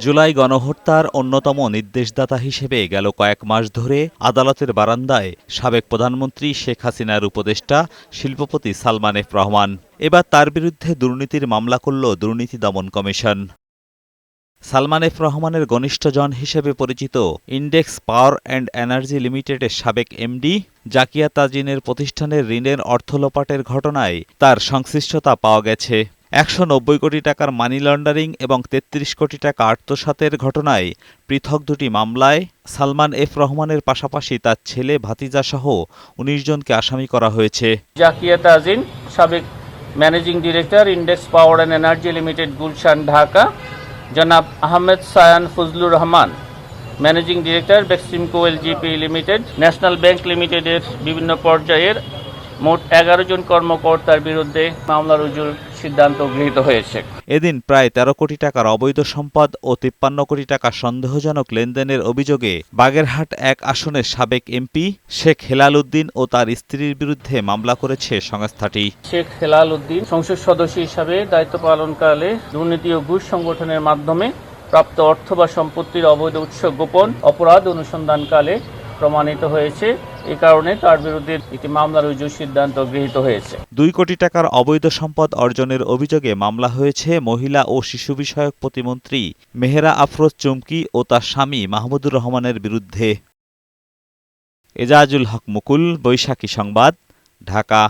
জুলাই গণহত্যার অন্যতম নির্দেশদাতা হিসেবে গেল কয়েক মাস ধরে আদালতের বারান্দায় সাবেক প্রধানমন্ত্রী শেখ হাসিনার উপদেষ্টা শিল্পপতি সালমান এফ রহমান। এবার তার বিরুদ্ধে দুর্নীতির মামলা করল দুর্নীতি দমন কমিশন। সালমান এফ রহমানের ঘনিষ্ঠজন হিসেবে পরিচিত ইন্ডেক্স পাওয়ার অ্যান্ড এনার্জি লিমিটেডের সাবেক এমডি জাকিয়া তাজিনের প্রতিষ্ঠানের ঋণের অর্থ লোপাটের ঘটনায় তার সংশ্লিষ্টতা পাওয়া গেছে। ১৯০ কোটি টাকার মানি লন্ডারিং এবং ৩৩ কোটি টাকা আত্মসাতের ঘটনায় পৃথক দুটি মামলায় সালমান এফ রহমানের পাশাপাশি তার ছেলে ভাতিজাসহ ১৯ জনকে আসামি করা হয়েছে। জাকিয়া তাজিন, সাবেক managing director, Index Power and Energy Limited, Gulshan, Dhaka. জনাব Ahmed Shayan Fazlur Rahman, managing director, Beximco LGP Limited, National Bank লিমিটেডের বিভিন্ন পর্যায়ের মোট ১১ জন কর্মকর্তার বিরুদ্ধে মামলা রুজুর সিদ্ধান্ত গৃহীত হয়েছে। এদিন প্রায় ১৩ কোটি টাকার অবৈধ সম্পদ ও ৫৩ কোটি টাকা সন্দেহজনক লেনদেনের অভিযোগে বাগেরহাট ১ আসনের সাবেক এমপি শেখ হেলাল উদ্দিন ও তার স্ত্রীর বিরুদ্ধে মামলা করেছে সংস্থাটি। শেখ হেলাল উদ্দিন সংসদ সদস্য হিসাবে দায়িত্ব পালনকালে দুর্নীতি ও ঘুষ সংগঠনের মাধ্যমে প্রাপ্ত অর্থ বা সম্পত্তির অবৈধ উৎস গোপন অপরাধ অনুসন্ধানকালে প্রমাণিত হয়েছে। এই কারণে তার বিরুদ্ধে একটি মামলা রুজুর সিদ্ধান্ত গৃহীত হয়েছে। ২ কোটি টাকার অবৈধ সম্পদ অর্জনের অভিযোগে মামলা হয়েছে মহিলা ও শিশু বিষয়ক প্রতিমন্ত্রী মেহেরা আফরোজ চুমকি ও তার স্বামী মাহমুদুর রহমানের বিরুদ্ধে। এজাজুল হক মুকুল, বৈশাখী সংবাদ, ঢাকা।